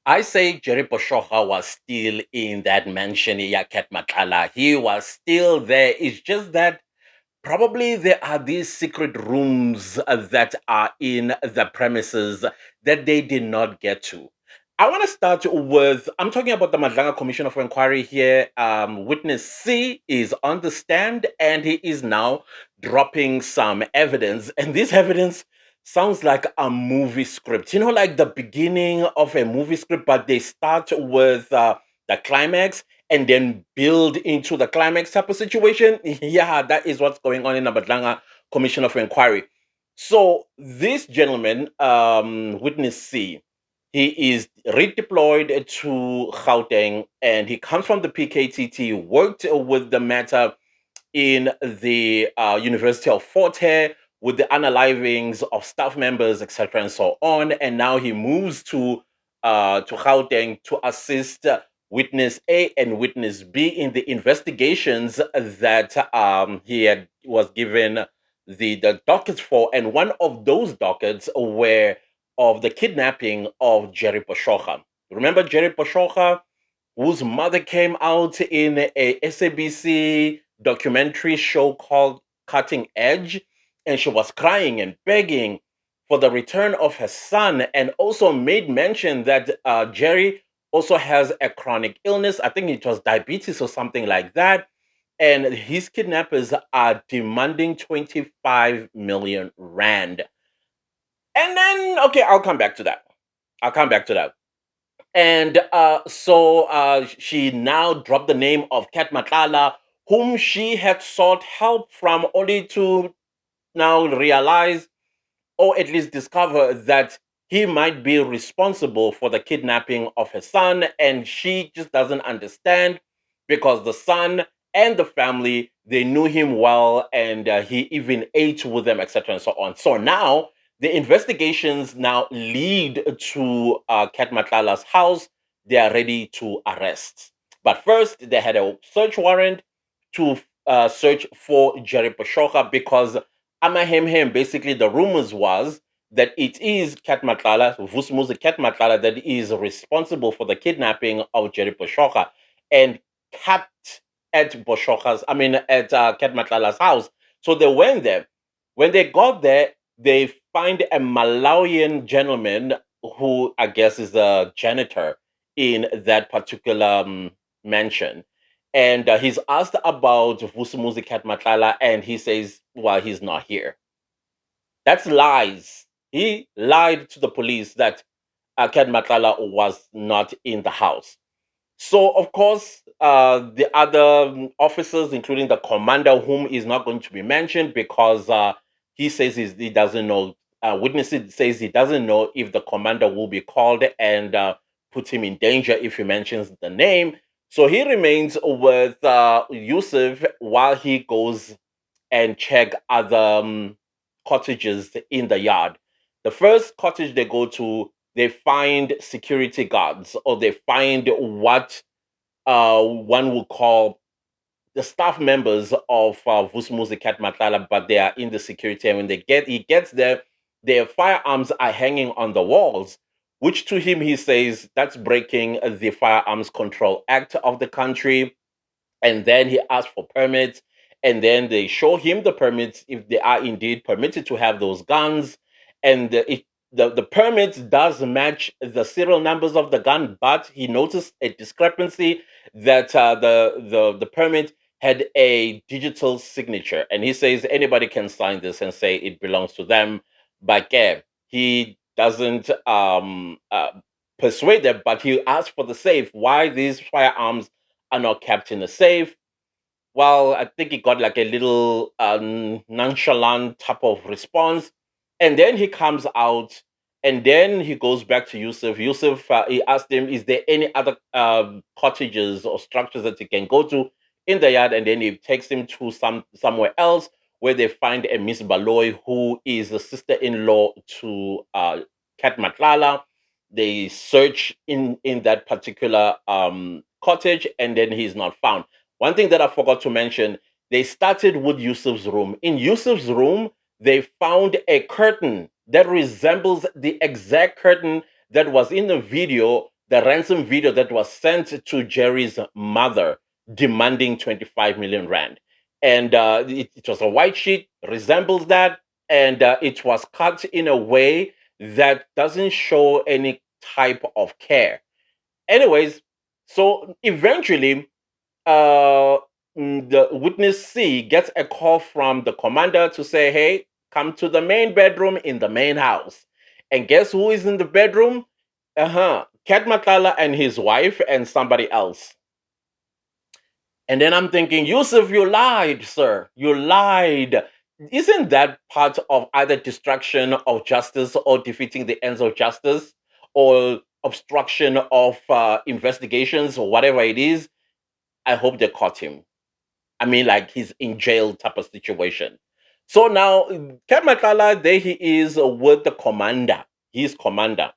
I say Jerry Boshoga was still in that mansion, Yakat Matlala. He was still there. It's just that probably there are these secret rooms that are in the premises that they did not get to. I want to start with I'm talking about the Madlanga Commission of Inquiry here. Witness C is on the stand and he is now dropping some evidence. And this evidence sounds like a movie script. You know, like the beginning of a movie script, but they start with the climax and then build into the climax type of situation. Yeah, that is what's going on in the Badlanga Commission of Inquiry. So this gentleman, witness C, he is redeployed to Gauteng and he comes from the PKTT, worked with the matter in the University of Fort Hare with the unalivings of staff members, etc., and so on. And now he moves to Gauteng to assist witness A and witness B in the investigations that was given the dockets for. And one of those dockets were of the kidnapping of Jerry Boshoga. Remember Jerry Boshoga, whose mother came out in a SABC documentary show called Cutting Edge, and she was crying and begging for the return of her son, and also made mention that Jerry also has a chronic illness. I think it was diabetes or something like that. And his kidnappers are demanding 25 million rand. And then, okay, I'll come back to that. I'll come back to that. And she now dropped the name of Kat Matlala, whom she had sought help from, only to now realize or at least discover that he might be responsible for the kidnapping of her son. And she just doesn't understand because the son and the family, they knew him well and he even ate with them, etc., and so on. So now the investigations now lead to Kat Matlala's house. They are ready to arrest. But first, they had a search warrant to search for Jerry Pashoka because Amahem, basically the rumors was that it is Kat Matlala, Vusmuzi Kat Matlala, that is responsible for the kidnapping of Jerry Pashoka and kept at at Kat Matlala's house. So they went there. When they got there, they find a Malawian gentleman who I guess is a janitor in that particular mansion. And he's asked about Vusumuzi Kat Matlala, and he says, well, he's not here. That's lies. He lied to the police that Kat Matlala was not in the house. So, of course, the other officers, including the commander, whom is not going to be mentioned because he says he doesn't know. Witnesses says he doesn't know if the commander will be called and put him in danger if he mentions the name. So he remains with Yusuf while he goes and check other cottages in the yard. The first cottage they go to, they find security guards, or they find what one would call the staff members of Vusmuzi Kat Matlala, but they are in the security. And when he gets there, their firearms are hanging on the walls, which to him he says that's breaking the Firearms Control Act of the country. And then he asks for permits, and then they show him the permits if they are indeed permitted to have those guns. And the permits does match the serial numbers of the gun, but he noticed a discrepancy that the permit had a digital signature, and he says anybody can sign this and say it belongs to them. But he doesn't persuade them, but he asks for the safe. Why these firearms are not kept in a safe? Well, I think he got like a little nonchalant type of response. And then he comes out and then he goes back to Yusuf. Yusuf, he asked him, is there any other cottages or structures that he can go to in the yard? And then he takes him to somewhere else where they find a Miss Baloy, who is the sister-in-law to Kat Matlala. They search in that particular cottage, and then he's not found. One thing that I forgot to mention, they started with Yusuf's room. In Yusuf's room, they found a curtain that resembles the exact curtain that was in the video the ransom video that was sent to Jerry's mother demanding 25 million rand. And it was a white sheet, resembles that, and it was cut in a way that doesn't show any type of care. Anyways, so eventually, uh, the witness C gets a call from the commander to say, hey, come to the main bedroom in the main house. And guess who is in the bedroom? Cat Matlala and his wife and somebody else. And then I'm thinking, Yusuf, you lied, sir. You lied. Isn't that part of either destruction of justice or defeating the ends of justice or obstruction of investigations or whatever it is? I hope they caught him. I mean, like he's in jail type of situation. So now, Kat Matlala, there he is with the commander. He's commander.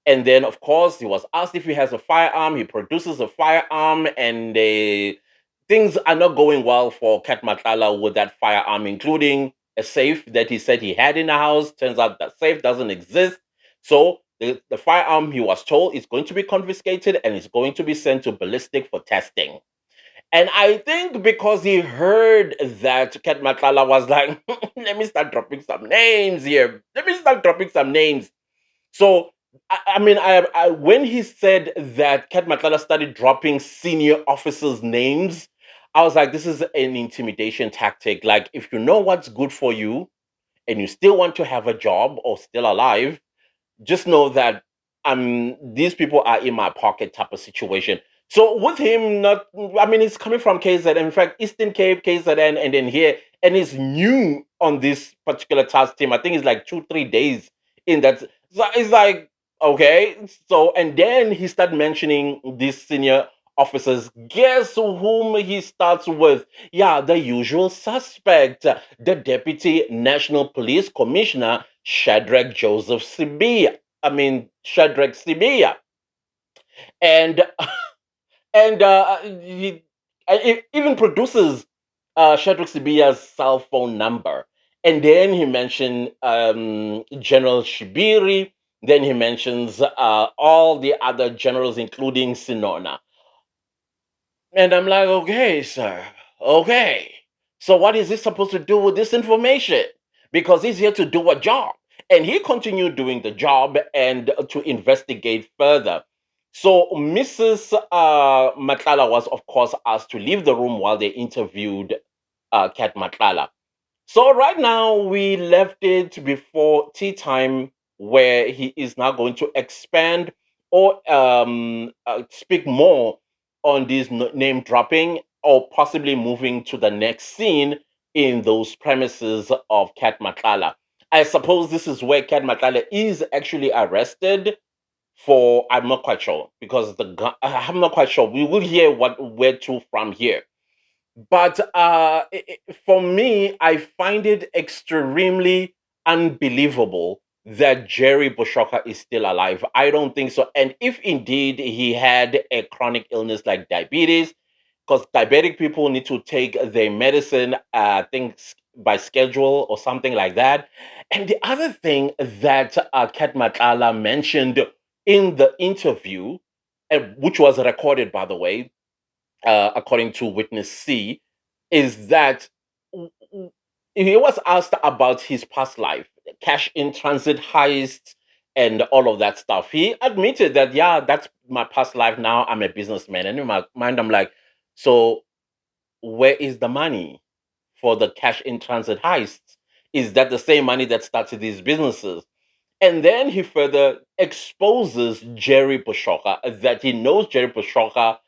And then, of course, he was asked if he has a firearm. He produces a firearm, and things are not going well for Kat Matlala with that firearm, including a safe that he said he had in the house. Turns out that safe doesn't exist. So the firearm, he was told, is going to be confiscated and is going to be sent to ballistic for testing. And I think because he heard that Ket Matlala was like, let me start dropping some names here. Let me start dropping some names. So, when he said that Ket Matlala started dropping senior officers' names, I was like, this is an intimidation tactic. Like, if you know what's good for you and you still want to have a job or still alive, just know that these people are in my pocket type of situation. So with him, not I mean, he's coming from KZN, in fact, Eastern Cape, KZN, and then here, and he's new on this particular task team. I think it's like 2, 3 days in that. So it's like, okay, so and then he started mentioning these senior officers. Guess whom he starts with? Yeah, the usual suspect, the Deputy National Police Commissioner, Shadrach Joseph Sibia. Shadrach Sibia. And he even produces Shadrach Sibia's cell phone number. And then he mentioned General Shibiri. Then he mentions all the other generals, including Sinona. And I'm like, okay, sir. Okay. So what is this supposed to do with this information? Because he's here to do a job. And he continued doing the job and to investigate further. So Mrs. Matlala was, of course, asked to leave the room while they interviewed Kat Matlala. So right now we left it before tea time, where he is now going to expand or speak more on this name dropping, or possibly moving to the next scene in those premises of Kat Matlala. I suppose this is where Kat Matlala is actually arrested for. I'm not quite sure because I'm not quite sure. We will hear where to from here. But for me, I find it extremely unbelievable that Jerry Boshoga is still alive. I don't think so. And if indeed he had a chronic illness like diabetes, because diabetic people need to take their medicine, by schedule or something like that. And the other thing that Kat Matlala mentioned in the interview, which was recorded, by the way, according to witness C, is that he was asked about his past life, cash in transit heists, and all of that stuff. He admitted that, yeah, that's my past life. Now I'm a businessman. And in my mind, I'm like, so where is the money for the cash in transit heists? Is that the same money that started these businesses? And then he further exposes Jerry Boshoga, that he knows Jerry Boshoga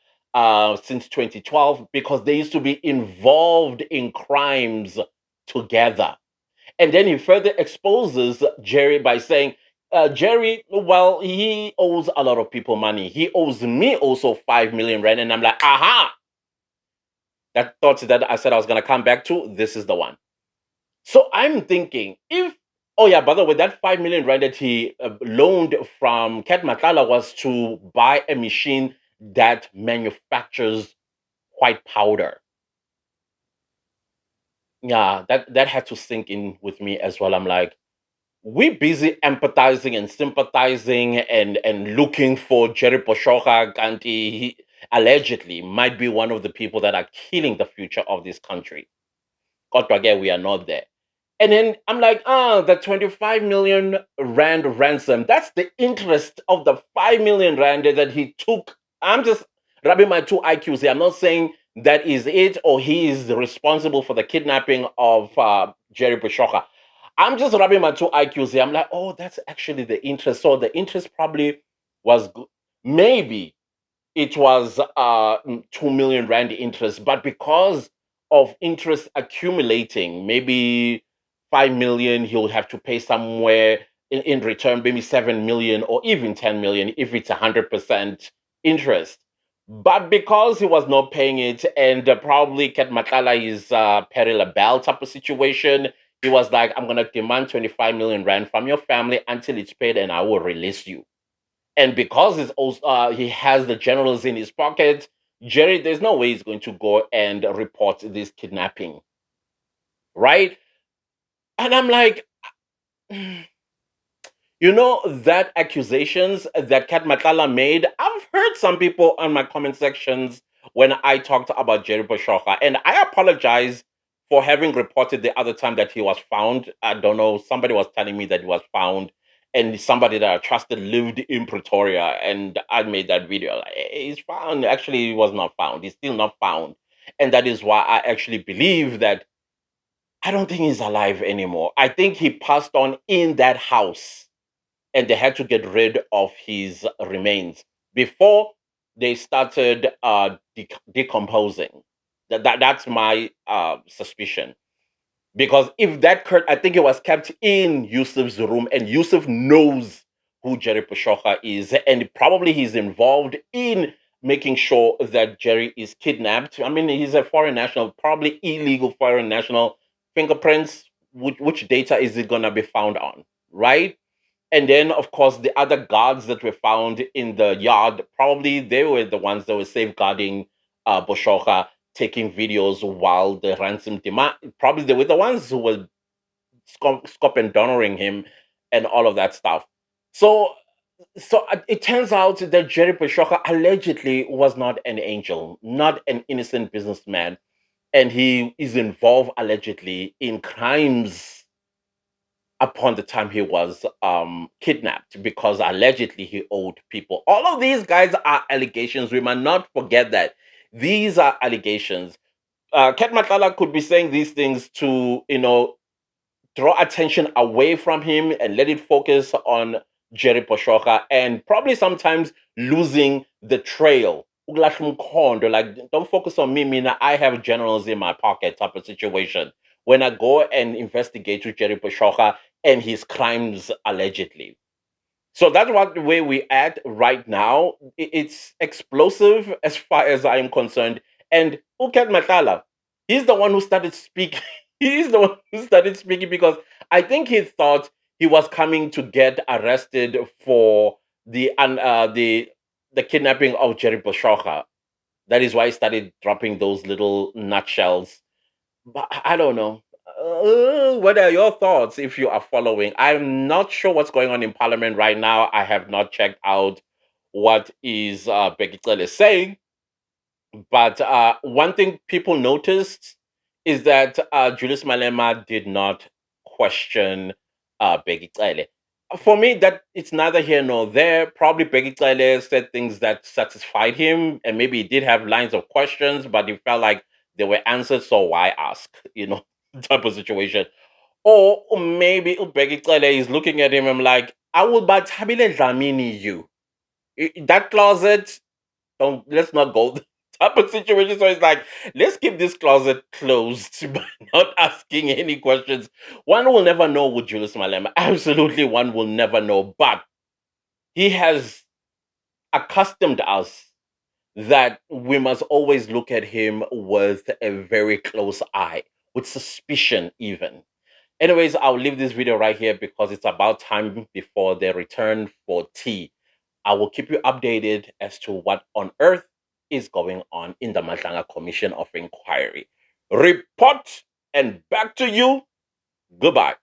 since 2012 because they used to be involved in crimes together. And then he further exposes Jerry by saying, Jerry, well, he owes a lot of people money. He owes me also 5 million rand. And I'm like, aha, that thought that I said I was going to come back to, this is the one. So I'm thinking, if oh yeah, by the way, that 5 million rand that he loaned from Ket Matlala was to buy a machine that manufactures white powder. Yeah, that had to sink in with me as well. I'm like, we busy empathizing and sympathizing and looking for Jerry Boshoga and he allegedly might be one of the people that are killing the future of this country. God again, we are not there. And then I'm like, the 25 million rand ransom. That's the interest of the 5 million rand that he took. I'm just rubbing my two IQs here. I'm not saying that is it or he is responsible for the kidnapping of Jerry Boshoga. I'm just rubbing my two IQs here. I'm like, oh, that's actually the interest. So the interest probably was maybe it was 2 million rand interest, but because of interest accumulating, maybe 5 million he'll have to pay somewhere in return, maybe 7 million or even 10 million if it's 100% interest. But because he was not paying it, and probably Ket Matlala is peril a bell type of situation, he was like, I'm going to demand 25 million rand from your family until it's paid, and I will release you. And because it's also, he has the generals in his pocket, Jerry, there's no way he's going to go and report this kidnapping, right? And I'm like, you know, that accusations that Kat Matlala made, I've heard some people on my comment sections when I talked about Jerry Boshoga, and I apologize for having reported the other time that he was found. I don't know, somebody was telling me that he was found, and somebody that I trusted lived in Pretoria, and I made that video. Like, "Hey, he's found. Actually, he was not found. He's still not found. And that is why I actually believe that I don't think he's alive anymore. I think he passed on in that house and they had to get rid of his remains before they started decomposing. That's my suspicion. Because if that Kurt, I think it was kept in Yusuf's room, and Yusuf knows who Jerry Pashoka is, and probably he's involved in making sure that Jerry is kidnapped. I mean, he's a foreign national, probably illegal foreign national fingerprints. Which data is it gonna be found on, right? And then, of course, the other guards that were found in the yard, probably they were the ones that were safeguarding Boshoka, taking videos while the ransom demand. Probably they were the ones who were scop and donoring him and all of that stuff. So, it turns out that Jerry Boshoka allegedly was not an angel, not an innocent businessman, and he is involved allegedly in crimes upon the time he was kidnapped because allegedly he owed people. All of these guys are allegations. We must not forget that these are allegations. Ket Matlala could be saying these things to, draw attention away from him and let it focus on Jerry Poshoka and probably sometimes losing the trail. Ukulahla umkhondo, like, don't focus on me, Mina. I have generals in my pocket type of situation. When I go and investigate with Jerry Poshoka and his crimes allegedly. So that's what the way we at right now. It's explosive as far as I am concerned. And Uket Matala, he's the one who started speaking. He's the one who started speaking because I think he thought he was coming to get arrested for the kidnapping of Jerry Boshoka. That is why he started dropping those little nutshells, but I don't know. What are your thoughts if you are following? I'm not sure what's going on in Parliament right now. I have not checked out what is Becky Cele saying, but one thing people noticed is that Julius Malema did not question Becky Cele. For me, that it's neither here nor there. Probably Becky Cele said things that satisfied him, and maybe he did have lines of questions, but he felt like they were answered, so why ask? Type of situation. Or maybe Becky Cele is looking at him and like, I will but Habile Dlamini you. That closet, don't let's not go type of situation. So it's like, let's keep this closet closed by not asking any questions. One will never know with Julius Malema. Absolutely, one will never know. But he has accustomed us that we must always look at him with a very close eye, with suspicion, even. Anyways, I'll leave this video right here because it's about time before they return for tea. I will keep you updated as to what on earth is going on in the Matlanga Commission of Inquiry. Report and back to you. Goodbye.